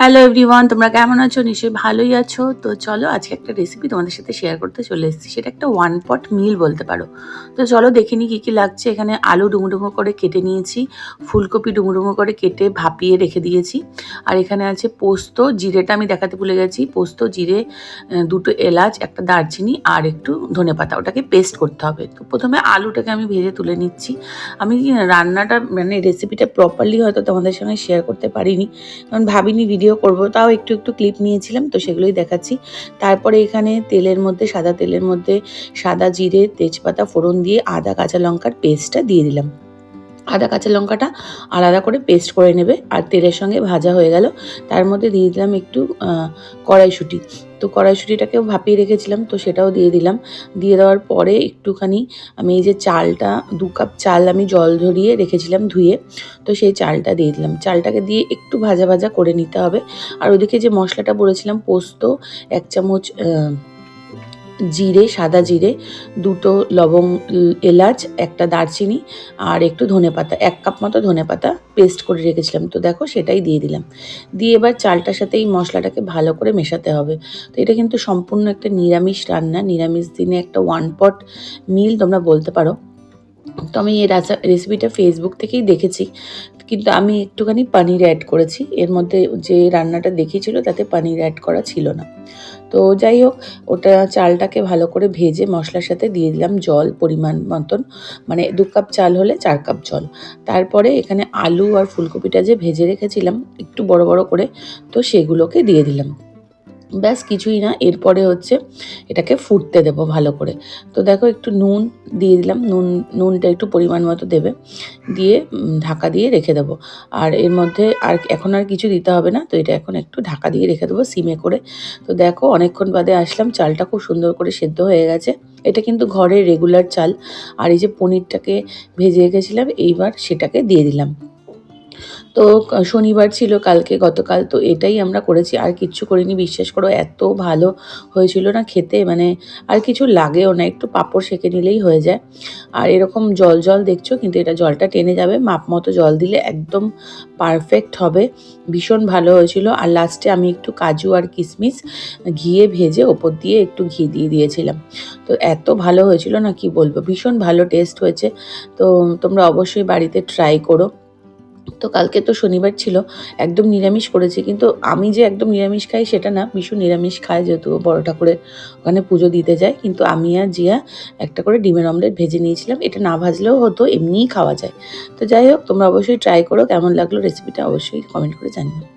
Hello everyone, তোমরা কেমন আছো? নিশ্চয়ই ভালোই আছো। তো চলো আজকে একটা রেসিপি তোমাদের সাথে শেয়ার করতে চলে এসেছি। সেটা একটা ওয়ান পট মিল বলতে পারো। তো চলো দেখে নিই কী কী লাগছে। এখানে আলু ডুমো ডুমো করে কেটে নিয়েছি, ফুলকপি ডুমো ডুমো করে কেটে ভাপিয়ে রেখে দিয়েছি। আর এখানে আছে পোস্ত, জিরেটা আমি দেখাতে ভুলে গেছি। পোস্ত, জিরে, দুটো এলাচ, একটা দারচিনি আর একটু ধনেপাতা, ওটাকে পেস্ট করতে হবে। তো প্রথমে আলুটাকে আমি ভেজে তুলে নিচ্ছি। আমি রান্নাটা মানে রেসিপিটা প্রপারলি হয়তো তোমাদের সঙ্গে শেয়ার করতে পারিনি, কারণ ভাবিনি ভিডিও করব, তাও একটু একটু ক্লিপ নিয়েছিলাম, তো সেগুলোই দেখাচ্ছি। তারপরে এখানে তেলের মধ্যে, সাদা তেলের মধ্যে সাদা জিরে, তেজপাতা ফোড়ন দিয়ে আদা কাঁচা লঙ্কার পেস্টটা দিয়ে দিলাম। আদা কাঁচা লঙ্কাটা আলাদা করে পেস্ট করে নেবে। আর তেলের সঙ্গে ভাজা হয়ে গেল, তার মধ্যে দিয়ে দিলাম একটু কড়াইশুঁটি। তো কড়াইশুঁটিটাকেও ভাপিয়ে রেখেছিলাম, তো সেটাও দিয়ে দিলাম। দিয়ে দেওয়ার পরে একটুখানি আমি এই যে চালটা, 2 কাপ চাল আমি জল ঝরিয়ে রেখেছিলাম ধুয়ে, তো সেই চালটা দিয়ে দিলাম। চালটাকে দিয়ে একটু ভাজা ভাজা করে নিতে হবে। আর ওদিকে যে মশলাটা বলেছিলাম, পোস্ত 1 চামচ, জিরে, সাদা জিরে, 2টো লবঙ্গ, এলাচ, একটা দারচিনি আর একটু ধনেপাতা, 1 কাপ মতো ধনেপাতা পেস্ট করে রেখেছিলাম। তো দেখো সেটাই দিয়ে দিলাম। দিয়ে এবার চালটার সাথে এই মশলাটাকে ভালো করে মেশাতে হবে। তো এটা কিন্তু সম্পূর্ণ একটা নিরামিষ রান্না, নিরামিষ দিনে একটা ওয়ান পট মিল তোমরা বলতে পারো। তো আমি এই রেসিপিটা ফেসবুক থেকেই দেখেছি, কিন্তু আমি একটুখানি পনির অ্যাড করেছি। এর মধ্যে যে রান্নাটা দেখিয়েছিল তাতে পনির অ্যাড করা ছিল না। তো যাই হোক, ওটা চালটাকে ভালো করে ভেজে মশলার সাথে দিয়ে দিলাম জল পরিমাণ মতন, মানে 2 কাপ চাল হলে 4 কাপ জল। তারপরে এখানে আলু আর ফুলকপিটা যে ভেজে রেখেছিলাম একটু বড় বড় করে, তো সেগুলোকে দিয়ে দিলাম। ব্যাস কিছুই না, এরপরে হচ্ছে এটাকে ফুটতে দেবো ভালো করে। তো দেখো একটু নুন দিয়ে দিলাম, নুনটা একটু পরিমাণ মতো দেবে, দিয়ে ঢাকা দিয়ে রেখে দেবো। আর এর মধ্যে এখন আর কিছু দিতে হবে না, তো এটা এখন একটু ঢাকা দিয়ে রেখে দেবো সিমে করে। তো দেখো অনেকক্ষণ বাদে আসলাম, চালটা খুব সুন্দর করে সেদ্ধ হয়ে গেছে। এটা কিন্তু ঘরের রেগুলার চাল। আর এই যে পনিরটাকে ভেজে রেখেছিলাম, এইবার সেটাকে দিয়ে দিলাম। তো শনিবার ছিল কালকে, গতকাল, তো এটাই আমরা করেছি, আর কিচ্ছু করিনি। বিশ্বাস করো এত ভালো হয়েছিল না খেতে, মানে আর কিছু লাগেও না, একটু পাঁপড় সেঁকে নিলেই হয়ে যায়। আর এরকম জল জল দেখছো, কিন্তু এটা জলটা টেনে যাবে, মাপ মতো জল দিলে একদম পারফেক্ট হবে। ভীষণ ভালো হয়েছিল। আর লাস্টে আমি একটু কাজু আর কিশমিশ ঘিয়ে ভেজে ওপর দিয়ে একটু ঘি দিয়ে দিয়েছিলাম। তো এত ভালো হয়েছিল না কি বলবো, ভীষণ ভালো টেস্ট হয়েছে। তো তোমরা অবশ্যই বাড়িতে ট্রাই করো। তো কালকে তো শনিবার ছিল, একদম নিরামিষ করেছি, কিন্তু আমি যে একদম নিরামিষ খাই সেটা না, বিশু নিরামিষ খায়, যেহেতু বড় ঠাকুরের ওখানে পুজো দিতে যায়। কিন্তু আমি আর জিয়া একটা করে ডিমের অমলেট ভেজে নিয়েছিলাম, এটা না ভাজলেও হতো, এমনিই খাওয়া যায়। তো যাই হোক, তোমরা অবশ্যই ট্রাই করো। কেমন লাগলো রেসিপিটা অবশ্যই কমেন্ট করে জানিও।